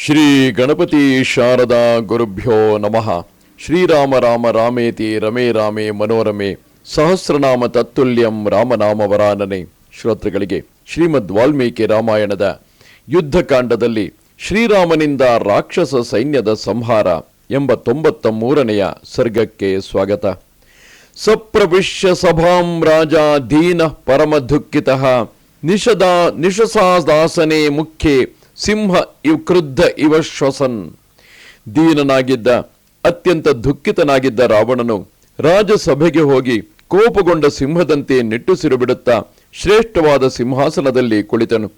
ಶ್ರೀ ಗಣಪತಿ ಶಾರದಾ ಗುರುಭ್ಯೋ ನಮಃ. ಶ್ರೀರಾಮ ರಾಮ ರಾಮೇತಿ ರಮೇ ರಾಮೇ ಮನೋರಮೆ ಸಹಸ್ರನಾಮ ತತ್ತುಲ್ಯಂ ರಾಮನಾಮವರಾನನೆ. ಶ್ರೋತೃಗಳಿಗೆ ಶ್ರೀಮದ್ ವಾಲ್ಮೀಕಿ ರಾಮಾಯಣದ ಯುದ್ಧಕಾಂಡದಲ್ಲಿ ಶ್ರೀರಾಮನಿಂದ ರಾಕ್ಷಸ ಸೈನ್ಯದ ಸಂಹಾರ ಎಂಬ 93ನೆಯ ಸರ್ಗಕ್ಕೆ ಸ್ವಾಗತ. ಸಪ್ರವಿಶ್ಯ ಸಭಾಂ ರಾಜ ದೀನ ಪರಮ ದುಃಖಿತಃ ನಿಶಸಾದಾಸನೆ ಮುಖ್ಯೆ ಸಿಂಹ ಕ್ರುದ್ಧ ಇವ ಶ್ವಸನ್. ದೀನನಾಗಿದ್ದ ಅತ್ಯಂತ ದುಃಖಿತನಾಗಿದ್ದ ರಾವಣನು ರಾಜಸಭೆಗೆ ಹೋಗಿ ಕೋಪಗೊಂಡ ಸಿಂಹದಂತೆ ನಿಟ್ಟುಸಿರು ಬಿಡುತ್ತಾ ಶ್ರೇಷ್ಠವಾದ ಸಿಂಹಾಸನದಲ್ಲಿ ಕುಳಿತನು.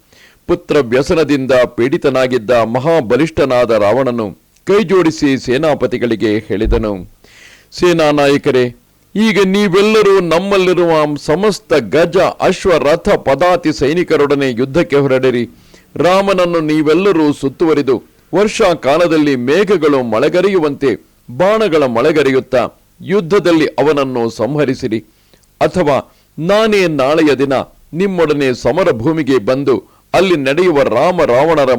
ಪುತ್ರ ವ್ಯಸನದಿಂದ ಪೀಡಿತನಾಗಿದ್ದ ಮಹಾಬಲಿಷ್ಠನಾದ ರಾವಣನು ಕೈಜೋಡಿಸಿ ಸೇನಾಪತಿಗಳಿಗೆ ಹೇಳಿದನು, ಸೇನಾನಾಯಕರೇ, ಈಗ ನೀವೆಲ್ಲರೂ ನಮ್ಮಲ್ಲಿರುವ ಸಮಸ್ತ ಗಜ ಅಶ್ವ ರಥ ಪದಾತಿ ಸೈನಿಕರೊಡನೆ ಯುದ್ಧಕ್ಕೆ ಹೊರಡಿರಿ. ರಾಮನನ್ನು ನೀವೆಲ್ಲರೂ ಸುತ್ತುವರಿದು ವರ್ಷಾ ಕಾಲದಲ್ಲಿ ಮೇಘಗಳು ಮಳೆಗರೆಯುವಂತೆ ಬಾಣಗಳ ಮಳೆಗರೆಯುತ್ತಾ ಯುದ್ಧದಲ್ಲಿ ಅವನನ್ನು ಸಂಹರಿಸಿರಿ. ಅಥವಾ ನಾನೇ ನಾಳೆಯ ದಿನ ನಿಮ್ಮೊಡನೆ ಸಮರ ಭೂಮಿಗೆ ಬಂದು ಅಲ್ಲಿ ನಡೆಯುವ ರಾಮ ರಾವಣರ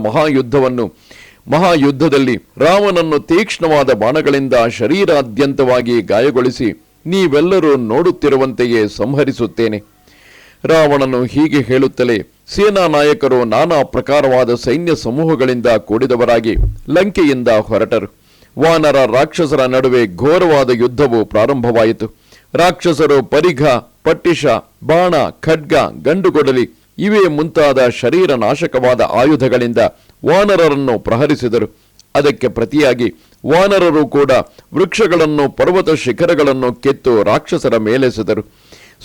ಮಹಾಯುದ್ಧದಲ್ಲಿ ರಾಮನನ್ನು ತೀಕ್ಷ್ಣವಾದ ಬಾಣಗಳಿಂದ ಶರೀರಾದ್ಯಂತವಾಗಿ ಗಾಯಗೊಳಿಸಿ ನೀವೆಲ್ಲರೂ ನೋಡುತ್ತಿರುವಂತೆಯೇ ಸಂಹರಿಸುತ್ತೇನೆ. ರಾವಣನು ಹೀಗೆ ಹೇಳುತ್ತಲೇ ಸೇನಾ ನಾಯಕರು ನಾನಾ ಪ್ರಕಾರವಾದ ಸೈನ್ಯ ಸಮೂಹಗಳಿಂದ ಕೂಡಿದವರಾಗಿ ಲಂಕೆಯಿಂದ ಹೊರಟರು. ವಾನರ ರಾಕ್ಷಸರ ನಡುವೆ ಘೋರವಾದ ಯುದ್ಧವು ಪ್ರಾರಂಭವಾಯಿತು. ರಾಕ್ಷಸರು ಪರಿಘ, ಪಟ್ಟಿಷ, ಬಾಣ, ಖಡ್ಗ, ಗಂಡುಗೊಡಲಿ ಇವೇ ಮುಂತಾದ ಶರೀರ ನಾಶಕವಾದ ಆಯುಧಗಳಿಂದ ವಾನರರನ್ನು ಪ್ರಹರಿಸಿದರು. ಅದಕ್ಕೆ ಪ್ರತಿಯಾಗಿ ವಾನರರು ಕೂಡ ವೃಕ್ಷಗಳನ್ನು, ಪರ್ವತ ಶಿಖರಗಳನ್ನು ಕೆತ್ತು ರಾಕ್ಷಸರ ಮೇಲೆಸೆದರು.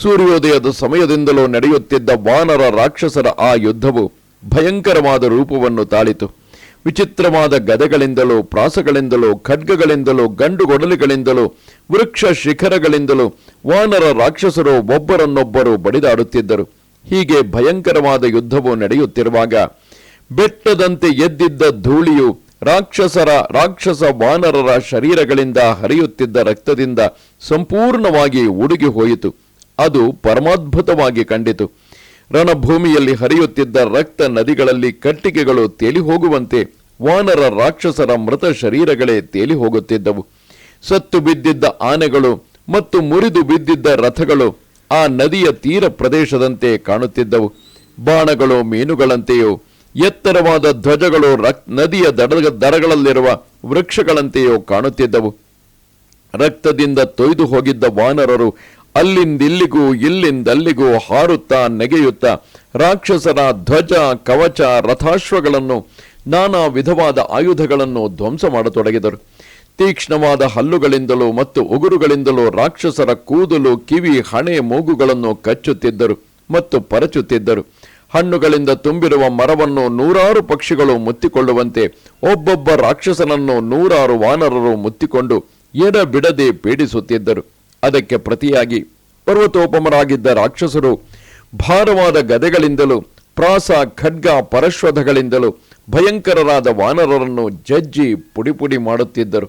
ಸೂರ್ಯೋದಯದ ಸಮಯದಿಂದಲೂ ನಡೆಯುತ್ತಿದ್ದ ವಾನರ ರಾಕ್ಷಸರ ಆ ಯುದ್ಧವು ಭಯಂಕರವಾದ ರೂಪವನ್ನು ತಾಳಿತು. ವಿಚಿತ್ರವಾದ ಗದೆಗಳಿಂದಲೂ, ಪ್ರಾಸಗಳಿಂದಲೂ, ಖಡ್ಗಗಳಿಂದಲೂ, ಗಂಡುಗೊಡಲಿಗಳಿಂದಲೂ, ವೃಕ್ಷ ಶಿಖರಗಳಿಂದಲೂ ವಾನರ ರಾಕ್ಷಸರು ಒಬ್ಬರನ್ನೊಬ್ಬರು ಬಡಿದಾಡುತ್ತಿದ್ದರು. ಹೀಗೆ ಭಯಂಕರವಾದ ಯುದ್ಧವು ನಡೆಯುತ್ತಿರುವಾಗ ಬೆಟ್ಟದಂತೆ ಎದ್ದಿದ್ದ ಧೂಳಿಯು ರಾಕ್ಷಸ ವಾನರರ ಶರೀರಗಳಿಂದ ಹರಿಯುತ್ತಿದ್ದ ರಕ್ತದಿಂದ ಸಂಪೂರ್ಣವಾಗಿ ಉಡುಗಿ ಹೋಯಿತು. ಅದು ಪರಮಾದ್ಭುತವಾಗಿ ಕಂಡಿತು. ರಣಭೂಮಿಯಲ್ಲಿ ಹರಿಯುತ್ತಿದ್ದ ರಕ್ತ ನದಿಗಳಲ್ಲಿ ಕಟ್ಟಿಗೆಗಳು ತೇಲಿ ಹೋಗುವಂತೆ ವಾನರ ರಾಕ್ಷಸರ ಮೃತ ಶರೀರಗಳೇ ತೇಲಿ ಹೋಗುತ್ತಿದ್ದವು. ಸತ್ತು ಬಿದ್ದಿದ್ದ ಆನೆಗಳು ಮತ್ತು ಮುರಿದು ಬಿದ್ದಿದ್ದ ರಥಗಳು ಆ ನದಿಯ ತೀರ ಪ್ರದೇಶದಂತೆ ಕಾಣುತ್ತಿದ್ದವು. ಬಾಣಗಳು ಮೀನುಗಳಂತೆಯೋ, ಎತ್ತರವಾದ ಧ್ವಜಗಳು ನದಿಯ ದಡಗಳಲ್ಲಿರುವ ವೃಕ್ಷಗಳಂತೆಯೋ ಕಾಣುತ್ತಿದ್ದವು. ರಕ್ತದಿಂದ ತೊಯ್ದು ಹೋಗಿದ್ದ ವಾನರರು ಅಲ್ಲಿಂದಿಲ್ಲಿಗೂ ಇಲ್ಲಿಂದಲ್ಲಿಗೂ ಹಾರುತ್ತಾ ನೆಗೆಯುತ್ತಾ ರಾಕ್ಷಸರ ಧ್ವಜ, ಕವಚ, ರಥಾಶ್ವಗಳನ್ನು, ನಾನಾ ವಿಧವಾದ ಆಯುಧಗಳನ್ನು ಧ್ವಂಸ ಮಾಡತೊಡಗಿದರು. ತೀಕ್ಷ್ಣವಾದ ಹಲ್ಲುಗಳಿಂದಲೂ ಮತ್ತು ಉಗುರುಗಳಿಂದಲೂ ರಾಕ್ಷಸರ ಕೂದಲು, ಕಿವಿ, ಹಣೆ, ಮೂಗುಗಳನ್ನು ಕಚ್ಚುತ್ತಿದ್ದರು ಮತ್ತು ಪರಚುತ್ತಿದ್ದರು. ಹಣ್ಣುಗಳಿಂದ ತುಂಬಿರುವ ಮರವನ್ನು 100 ಪಕ್ಷಿಗಳು ಮುತ್ತಿಕೊಳ್ಳುವಂತೆ ಒಬ್ಬೊಬ್ಬ ರಾಕ್ಷಸನನ್ನು 100 ವಾನರರು ಮುತ್ತಿಕೊಂಡು ಎಡಬಿಡದೆ ಪೀಡಿಸುತ್ತಿದ್ದರು. ಅದಕ್ಕೆ ಪ್ರತಿಯಾಗಿ ಪರ್ವತೋಪಮರಾಗಿದ್ದ ರಾಕ್ಷಸರು ಭಾರವಾದ ಗದೆಗಳಿಂದಲೂ, ಪ್ರಾಸ, ಖಡ್ಗ, ಪರಶ್ವಧಗಳಿಂದಲೂ ಭಯಂಕರರಾದ ವಾನರರನ್ನು ಜಜ್ಜಿ ಪುಡಿ ಮಾಡುತ್ತಿದ್ದರು.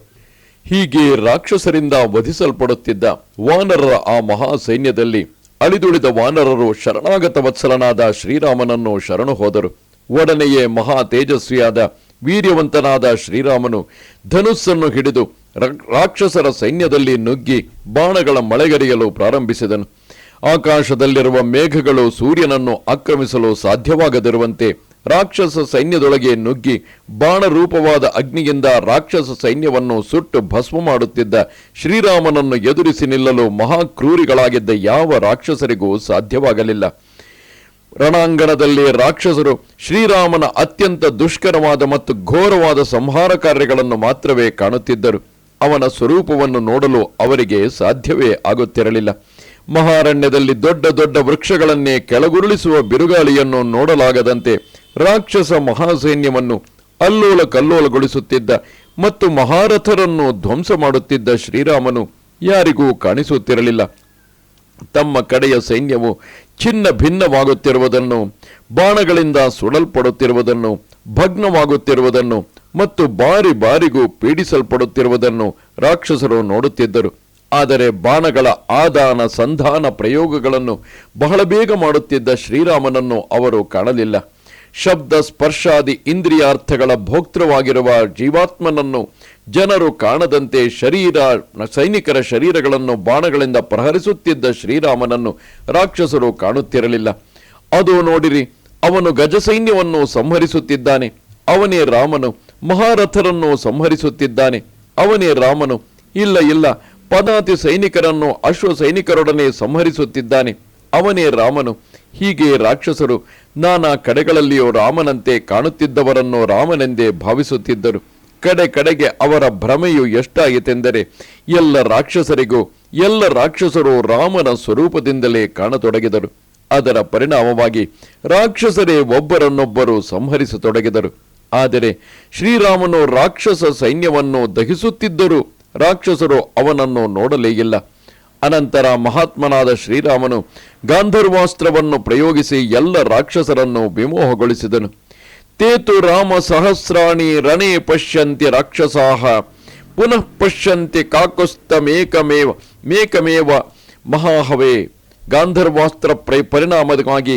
ಹೀಗೆ ರಾಕ್ಷಸರಿಂದ ವಧಿಸಲ್ಪಡುತ್ತಿದ್ದ ವಾನರರ ಆ ಮಹಾ ಸೈನ್ಯದಲ್ಲಿ ಅಳಿದುಳಿದ ವಾನರರು ಶರಣಾಗತ ವತ್ಸಲನಾದ ಶ್ರೀರಾಮನನ್ನು ಶರಣು ಹೋದರು. ಒಡನೆಯೇ ಮಹಾ ತೇಜಸ್ವಿಯಾದ ವೀರ್ಯವಂತನಾದ ಶ್ರೀರಾಮನು ಧನುಸ್ಸನ್ನು ಹಿಡಿದು ರಾಕ್ಷಸರ ಸೈನ್ಯದಲ್ಲಿ ನುಗ್ಗಿ ಬಾಣಗಳ ಮಳೆಗರೆಯಲು ಪ್ರಾರಂಭಿಸಿದನು. ಆಕಾಶದಲ್ಲಿರುವ ಮೇಘಗಳು ಸೂರ್ಯನನ್ನು ಆಕ್ರಮಿಸಲು ಸಾಧ್ಯವಾಗದಿರುವಂತೆ ರಾಕ್ಷಸ ಸೈನ್ಯದೊಳಗೆ ನುಗ್ಗಿ ಬಾಣರೂಪವಾದ ಅಗ್ನಿಯಿಂದ ರಾಕ್ಷಸ ಸೈನ್ಯವನ್ನು ಸುಟ್ಟು ಭಸ್ಮ ಮಾಡುತ್ತಿದ್ದ ಶ್ರೀರಾಮನನ್ನು ಎದುರಿಸಿ ನಿಲ್ಲಲು ಮಹಾಕ್ರೂರಿಗಳಾಗಿದ್ದ ಯಾವ ರಾಕ್ಷಸರಿಗೂ ಸಾಧ್ಯವಾಗಲಿಲ್ಲ. ರಣಾಂಗಣದಲ್ಲಿ ರಾಕ್ಷಸರು ಶ್ರೀರಾಮನ ಅತ್ಯಂತ ದುಷ್ಕರವಾದ ಮತ್ತು ಘೋರವಾದ ಸಂಹಾರ ಕಾರ್ಯಗಳನ್ನು ಮಾತ್ರವೇ ಕಾಣುತ್ತಿದ್ದರು. ಅವನ ಸ್ವರೂಪವನ್ನು ನೋಡಲು ಅವರಿಗೆ ಸಾಧ್ಯವೇ ಆಗುತ್ತಿರಲಿಲ್ಲ. ಮಹಾರಣ್ಯದಲ್ಲಿ ದೊಡ್ಡ ದೊಡ್ಡ ವೃಕ್ಷಗಳನ್ನೇ ಕೆಳಗುರುಳಿಸುವ ಬಿರುಗಾಳಿಯನ್ನು ನೋಡಲಾಗದಂತೆ ರಾಕ್ಷಸ ಮಹಾಸೈನ್ಯವನ್ನು ಅಲ್ಲೋಲ ಕಲ್ಲೋಲಗೊಳಿಸುತ್ತಿದ್ದ ಮತ್ತು ಮಹಾರಥರನ್ನು ಧ್ವಂಸ ಮಾಡುತ್ತಿದ್ದ ಶ್ರೀರಾಮನು ಯಾರಿಗೂ ಕಾಣಿಸುತ್ತಿರಲಿಲ್ಲ. ತಮ್ಮ ಕಡೆಯ ಸೈನ್ಯವು ಚಿನ್ನ ಭಿನ್ನವಾಗುತ್ತಿರುವುದನ್ನು, ಬಾಣಗಳಿಂದ ಸುಡಲ್ಪಡುತ್ತಿರುವುದನ್ನು, ಭಗ್ನವಾಗುತ್ತಿರುವುದನ್ನು ಮತ್ತು ಬಾರಿ ಬಾರಿಗೂ ಪೀಡಿಸಲ್ಪಡುತ್ತಿರುವುದನ್ನು ರಾಕ್ಷಸರು ನೋಡುತ್ತಿದ್ದರು. ಆದರೆ ಬಾಣಗಳ ಆದಾನ ಸಂಧಾನ ಪ್ರಯೋಗಗಳನ್ನು ಬಹಳ ಬೇಗ ಮಾಡುತ್ತಿದ್ದ ಶ್ರೀರಾಮನನ್ನು ಅವರು ಕಾಣಲಿಲ್ಲ. ಶಬ್ದ ಸ್ಪರ್ಶಾದಿ ಇಂದ್ರಿಯಾರ್ಥಗಳ ಭೋಕ್ತೃವಾಗಿರುವ ಜೀವಾತ್ಮನನ್ನು ಜನರು ಕಾಣದಂತೆ ಸೈನಿಕರ ಶರೀರಗಳನ್ನು ಬಾಣಗಳಿಂದ ಪ್ರಹರಿಸುತ್ತಿದ್ದ ಶ್ರೀರಾಮನನ್ನು ರಾಕ್ಷಸರು ಕಾಣುತ್ತಿರಲಿಲ್ಲ. ಅದು ನೋಡಿರಿ, ಅವನು ಗಜಸೈನ್ಯವನ್ನು ಸಂಹರಿಸುತ್ತಿದ್ದಾನೆ, ಅವನೇ ರಾಮನು. ಮಹಾರಥರನ್ನು ಸಂಹರಿಸುತ್ತಿದ್ದಾನೆ, ಅವನೇ ರಾಮನು. ಇಲ್ಲ, ಪದಾತಿ ಸೈನಿಕರನ್ನು ಅಶ್ವ ಸೈನಿಕರೊಡನೆ ಸಂಹರಿಸುತ್ತಿದ್ದಾನೆ, ಅವನೇ ರಾಮನು. ಹೀಗೆ ರಾಕ್ಷಸರು ನಾನಾ ಕಡೆಗಳಲ್ಲಿಯೂ ರಾಮನಂತೆ ಕಾಣುತ್ತಿದ್ದವರನ್ನು ರಾಮನೆಂದೇ ಭಾವಿಸುತ್ತಿದ್ದರು. ಕಡೆಗೆ ಅವರ ಭ್ರಮೆಯು ಎಷ್ಟಾಯಿತೆಂದರೆ ಎಲ್ಲ ರಾಕ್ಷಸರು ರಾಮನ ಸ್ವರೂಪದಿಂದಲೇ ಕಾಣತೊಡಗಿದರು. ಅದರ ಪರಿಣಾಮವಾಗಿ ರಾಕ್ಷಸರೇ ಒಬ್ಬರನ್ನೊಬ್ಬರು ಸಂಹರಿಸತೊಡಗಿದರು. ಆದರೆ ಶ್ರೀರಾಮನು ರಾಕ್ಷಸ ಸೈನ್ಯವನ್ನು ದಹಿಸುತ್ತಿದ್ದರೂ ರಾಕ್ಷಸರು ಅವನನ್ನು ನೋಡಲೇ ಇಲ್ಲ. ಅನಂತರ ಮಹಾತ್ಮನಾದ ಶ್ರೀರಾಮನು ಗಾಂಧರ್ವಾಸ್ತ್ರವನ್ನು ಪ್ರಯೋಗಿಸಿ ಎಲ್ಲ ರಾಕ್ಷಸರನ್ನು ವಿಮೋಹಗೊಳಿಸಿದನು. ತೇತು ರಾಮ ಸಹಸ್ರಾಣಿ ರಣೇ ಪಶ್ಯಂತಿ ರಾಕ್ಷಸಾಹ ಪುನಃ ಪಶ್ಯಂತಿ ಮೇಕಮೇವ ಮಹಾಹವೇ. ಗಾಂಧರ್ವಾಸ್ತ್ರ ಪರಿಣಾಮವಾಗಿ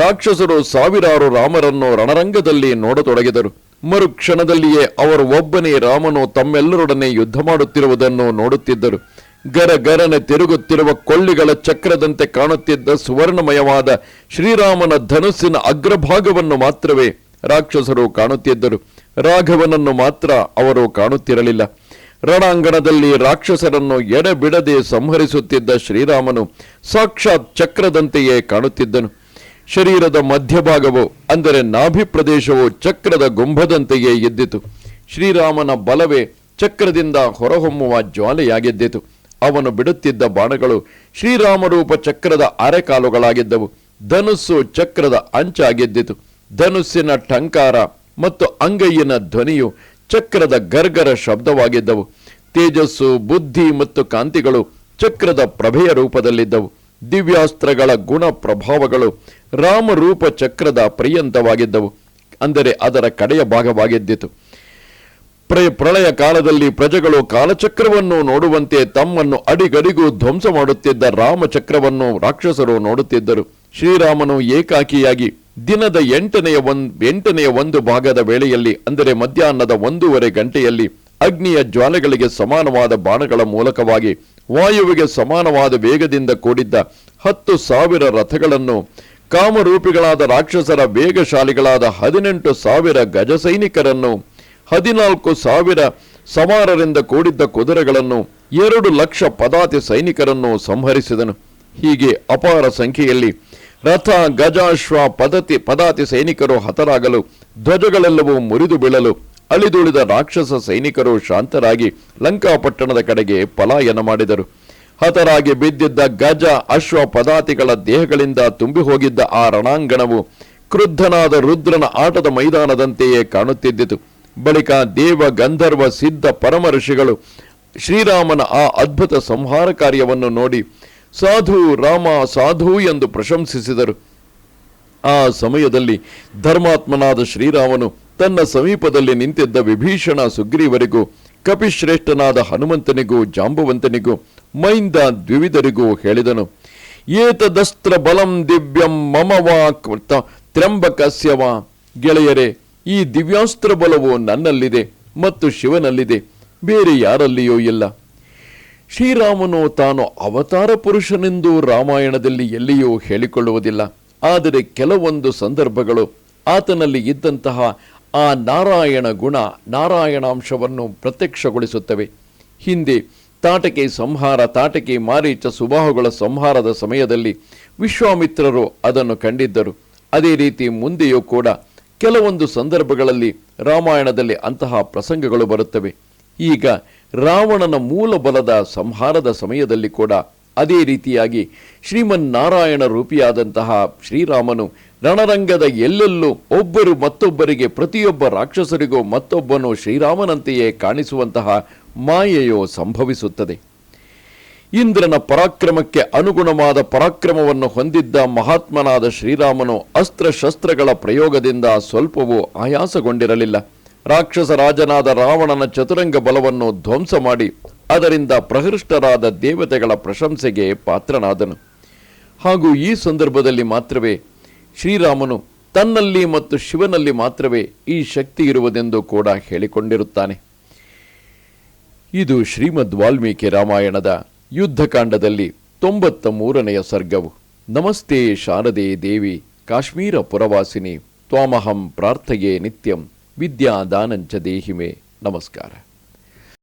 ರಾಕ್ಷಸರು ಸಾವಿರಾರು ರಾಮರನ್ನು ರಣರಂಗದಲ್ಲಿ ನೋಡತೊಡಗಿದರು. ಮರುಕ್ಷಣದಲ್ಲಿಯೇ ಅವರು ಒಬ್ಬನೇ ರಾಮನು ತಮ್ಮೆಲ್ಲರೊಡನೆ ಯುದ್ಧ ಮಾಡುತ್ತಿರುವುದನ್ನು ನೋಡುತ್ತಿದ್ದರು. ಗರಗರನೆ ತಿರುಗುತ್ತಿರುವ ಕೊಳ್ಳಿಗಳ ಚಕ್ರದಂತೆ ಕಾಣುತ್ತಿದ್ದ ಸುವರ್ಣಮಯವಾದ ಶ್ರೀರಾಮನ ಧನುಸ್ಸಿನ ಅಗ್ರಭಾಗವನ್ನು ಮಾತ್ರವೇ ರಾಕ್ಷಸರು ಕಾಣುತ್ತಿದ್ದರು. ರಾಘವನನ್ನು ಮಾತ್ರ ಅವರು ಕಾಣುತ್ತಿರಲಿಲ್ಲ. ರಣಾಂಗಣದಲ್ಲಿ ರಾಕ್ಷಸರನ್ನು ಎಡೆಬಿಡದೆ ಸಂಹರಿಸುತ್ತಿದ್ದ ಶ್ರೀರಾಮನು ಸಾಕ್ಷಾತ್ ಚಕ್ರದಂತೆಯೇ ಕಾಣುತ್ತಿದ್ದನು. ಶರೀರದ ಮಧ್ಯಭಾಗವು ಅಂದರೆ ನಾಭಿ ಪ್ರದೇಶವು ಚಕ್ರದ ಗುಂಭದಂತೆಯೇ ಎದ್ದಿತು. ಶ್ರೀರಾಮನ ಬಲವೇ ಚಕ್ರದಿಂದ ಹೊರಹೊಮ್ಮುವ ಜ್ವಾಲೆಯಾಗೆದ್ದಿತು. ಅವನು ಬಿಡುತ್ತಿದ್ದ ಬಾಣಗಳು ಶ್ರೀರಾಮರೂಪ ಚಕ್ರದ ಅರೆಕಾಲುಗಳಾಗಿದ್ದವು. ಧನುಸ್ಸು ಚಕ್ರದ ಅಂಚಾಗೆದ್ದಿತು. ಧನುಸ್ಸಿನ ಟಂಕಾರ ಮತ್ತು ಅಂಗೈಯಿನ ಧ್ವನಿಯು ಚಕ್ರದ ಗರ್ಗರ ಶಬ್ದವಾಗಿದ್ದವು. ತೇಜಸ್ಸು, ಬುದ್ಧಿ ಮತ್ತು ಕಾಂತಿಗಳು ಚಕ್ರದ ಪ್ರಭೆಯ ರೂಪದಲ್ಲಿದ್ದವು. ದಿವ್ಯಾಸ್ತ್ರಗಳ ಗುಣ ಪ್ರಭಾವಗಳು ರಾಮರೂಪ ಚಕ್ರದ ಪರ್ಯಂತವಾಗಿದ್ದವು, ಅಂದರೆ ಅದರ ಕಡೆಯ ಭಾಗವಾಗಿದ್ದಿತು. ಪ್ರಳಯ ಕಾಲದಲ್ಲಿ ಪ್ರಜೆಗಳು ಕಾಲಚಕ್ರವನ್ನು ನೋಡುವಂತೆ ತಮ್ಮನ್ನು ಅಡಿಗಡಿಗೂ ಧ್ವಂಸ ಮಾಡುತ್ತಿದ್ದ ರಾಮಚಕ್ರವನ್ನು ರಾಕ್ಷಸರು ನೋಡುತ್ತಿದ್ದರು. ಶ್ರೀರಾಮನು ಏಕಾಕಿಯಾಗಿ ದಿನದ ಎಂಟನೆಯ ಒಂದು ಭಾಗದ ವೇಳೆಯಲ್ಲಿ, ಅಂದರೆ ಮಧ್ಯಾಹ್ನದ 1:30 ಗಂಟೆಯಲ್ಲಿ ಅಗ್ನಿಯ ಜ್ವಾಲೆಗಳಿಗೆ ಸಮಾನವಾದ ಬಾಣಗಳ ಮೂಲಕವಾಗಿ ವಾಯುವಿಗೆ ಸಮಾನವಾದ ವೇಗದಿಂದ ಕೂಡಿದ್ದ 10,000 ರಥಗಳನ್ನು, ಕಾಮರೂಪಿಗಳಾದ ರಾಕ್ಷಸರ ವೇಗಶಾಲಿಗಳಾದ 18,000 ಗಜ ಸೈನಿಕರನ್ನು, 14,000 ಸವಾರರಿಂದ ಕೂಡಿದ್ದ ಕುದುರೆಗಳನ್ನು, 2 ಲಕ್ಷ ಪದಾತಿ ಸೈನಿಕರನ್ನು ಸಂಹರಿಸಿದನು. ಹೀಗೆ ಅಪಾರ ಸಂಖ್ಯೆಯಲ್ಲಿ ರಥ, ಗಜಾಶ್ವ, ಪದಾತಿ ಸೈನಿಕರು ಹತರಾಗಲು, ಧ್ವಜಗಳೆಲ್ಲವೂ ಮುರಿದು ಬೀಳಲು, ಅಳಿದುಳಿದ ರಾಕ್ಷಸ ಸೈನಿಕರು ಶಾಂತರಾಗಿ ಲಂಕಾಪಟ್ಟಣದ ಕಡೆಗೆ ಪಲಾಯನ ಮಾಡಿದರು. ಹತರಾಗಿ ಬಿದ್ದಿದ್ದ ಗಜ, ಅಶ್ವ, ಪದಾತಿಗಳ ದೇಹಗಳಿಂದ ತುಂಬಿ ಹೋಗಿದ್ದ ಆ ರಣಾಂಗಣವು ಕ್ರುದ್ಧನಾದ ರುದ್ರನ ಆಟದ ಮೈದಾನದಂತೆಯೇ ಕಾಣುತ್ತಿದ್ದಿತು. ಬಳಿಕ ದೇವ, ಗಂಧರ್ವ, ಸಿದ್ಧ, ಪರಮ ಋಷಿಗಳು ಶ್ರೀರಾಮನ ಆ ಅದ್ಭುತ ಸಂಹಾರ ಕಾರ್ಯವನ್ನು ನೋಡಿ ಸಾಧು ರಾಮ ಸಾಧು ಎಂದು ಪ್ರಶಂಸಿಸಿದರು. ಆ ಸಮಯದಲ್ಲಿ ಧರ್ಮಾತ್ಮನಾದ ಶ್ರೀರಾಮನು ತನ್ನ ಸಮೀಪದಲ್ಲಿ ನಿಂತಿದ್ದ ವಿಭೀಷಣ, ಸುಗ್ರೀವರಿಗೂ, ಕಪಿಶ್ರೇಷ್ಠನಾದ ಹನುಮಂತನಿಗೂ, ಜಾಂಬವಂತನಿಗೂ, ಮೈಂದ ದ್ವಿವಿಧರಿಗೂ ಹೇಳಿದನು: ಏತದಸ್ತ್ರ ಬಲಂ ದಿವ್ಯಂ ಮಮ ವಾ ತ್ರ್ಯಂಬಕಸ್ಯವ. ಗೆಳೆಯರೇ, ಈ ದಿವ್ಯಾಸ್ತ್ರ ಬಲವು ನನ್ನಲ್ಲಿದೆ ಮತ್ತು ಶಿವನಲ್ಲಿದೆ, ಬೇರೆ ಯಾರಲ್ಲಿಯೂ ಇಲ್ಲ. ಶ್ರೀರಾಮನು ತಾನು ಅವತಾರ ಪುರುಷನೆಂದು ರಾಮಾಯಣದಲ್ಲಿ ಎಲ್ಲಿಯೂ ಹೇಳಿಕೊಳ್ಳುವುದಿಲ್ಲ. ಆದರೆ ಕೆಲವೊಂದು ಸಂದರ್ಭಗಳು ಆತನಲ್ಲಿ ಇದ್ದಂತಹ ಆ ನಾರಾಯಣ ಗುಣ, ನಾರಾಯಣಾಂಶವನ್ನು ಪ್ರತ್ಯಕ್ಷಗೊಳಿಸುತ್ತವೆ. ಹಿಂದೆ ತಾಟಕಿ, ಮಾರೀಚ, ಸುಬಾಹುಗಳ ಸಂಹಾರದ ಸಮಯದಲ್ಲಿ ವಿಶ್ವಾಮಿತ್ರರು ಅದನ್ನು ಕಂಡಿದ್ದರು. ಅದೇ ರೀತಿ ಮುಂದೆಯೂ ಕೂಡ ಕೆಲವೊಂದು ಸಂದರ್ಭಗಳಲ್ಲಿ ರಾಮಾಯಣದಲ್ಲಿ ಅಂತಹ ಪ್ರಸಂಗಗಳು ಬರುತ್ತವೆ. ಈಗ ರಾವಣನ ಮೂಲ ಬಲದ ಸಂಹಾರದ ಸಮಯದಲ್ಲಿ ಕೂಡ ಅದೇ ರೀತಿಯಾಗಿ ಶ್ರೀಮನ್ನಾರಾಯಣ ರೂಪಿಯಾದಂತಹ ಶ್ರೀರಾಮನು ರಣರಂಗದ ಎಲ್ಲೆಲ್ಲೂ ಒಬ್ಬರು ಮತ್ತೊಬ್ಬರಿಗೆ, ಪ್ರತಿಯೊಬ್ಬ ರಾಕ್ಷಸರಿಗೂ ಮತ್ತೊಬ್ಬನು ಶ್ರೀರಾಮನಂತೆಯೇ ಕಾಣಿಸುವಂತಹ ಮಾಯೆಯು ಸಂಭವಿಸುತ್ತದೆ. ಇಂದ್ರನ ಪರಾಕ್ರಮಕ್ಕೆ ಅನುಗುಣವಾದ ಪರಾಕ್ರಮವನ್ನು ಹೊಂದಿದ್ದ ಮಹಾತ್ಮನಾದ ಶ್ರೀರಾಮನು ಅಸ್ತ್ರಶಸ್ತ್ರಗಳ ಪ್ರಯೋಗದಿಂದ ಸ್ವಲ್ಪವೂ ಆಯಾಸಗೊಂಡಿರಲಿಲ್ಲ. ರಾಕ್ಷಸ ರಾಜನಾದ ರಾವಣನ ಚತುರಂಗ ಬಲವನ್ನು ಧ್ವಂಸ ಮಾಡಿ ಅದರಿಂದ ಪ್ರಹೃಷ್ಟರಾದ ದೇವತೆಗಳ ಪ್ರಶಂಸೆಗೆ ಪಾತ್ರನಾದನು. ಹಾಗೂ ಈ ಸಂದರ್ಭದಲ್ಲಿ ಮಾತ್ರವೇ ಶ್ರೀರಾಮನು ತನ್ನಲ್ಲಿ ಮತ್ತು ಶಿವನಲ್ಲಿ ಮಾತ್ರವೇ ಈ ಶಕ್ತಿ ಇರುವುದೆಂದು ಕೂಡ ಹೇಳಿಕೊಂಡಿರುತ್ತಾನೆ. ಇದು ಶ್ರೀಮದ್ ವಾಲ್ಮೀಕಿ ರಾಮಾಯಣದ ಯುದ್ಧಕಾಂಡದಲ್ಲಿ 93ನೆಯ ಸರ್ಗವು. ನಮಸ್ತೆ ಶಾರದೆ ದೇವಿ ಕಾಶ್ಮೀರ ಪುರವಾಸಿನಿ ತ್ವಾಮಹಂ ಪ್ರಾರ್ಥಯೇ ನಿತ್ಯಂ ವಿದ್ಯಾದಾನಂಚ ದೇಹಿಮೆ. ನಮಸ್ಕಾರ.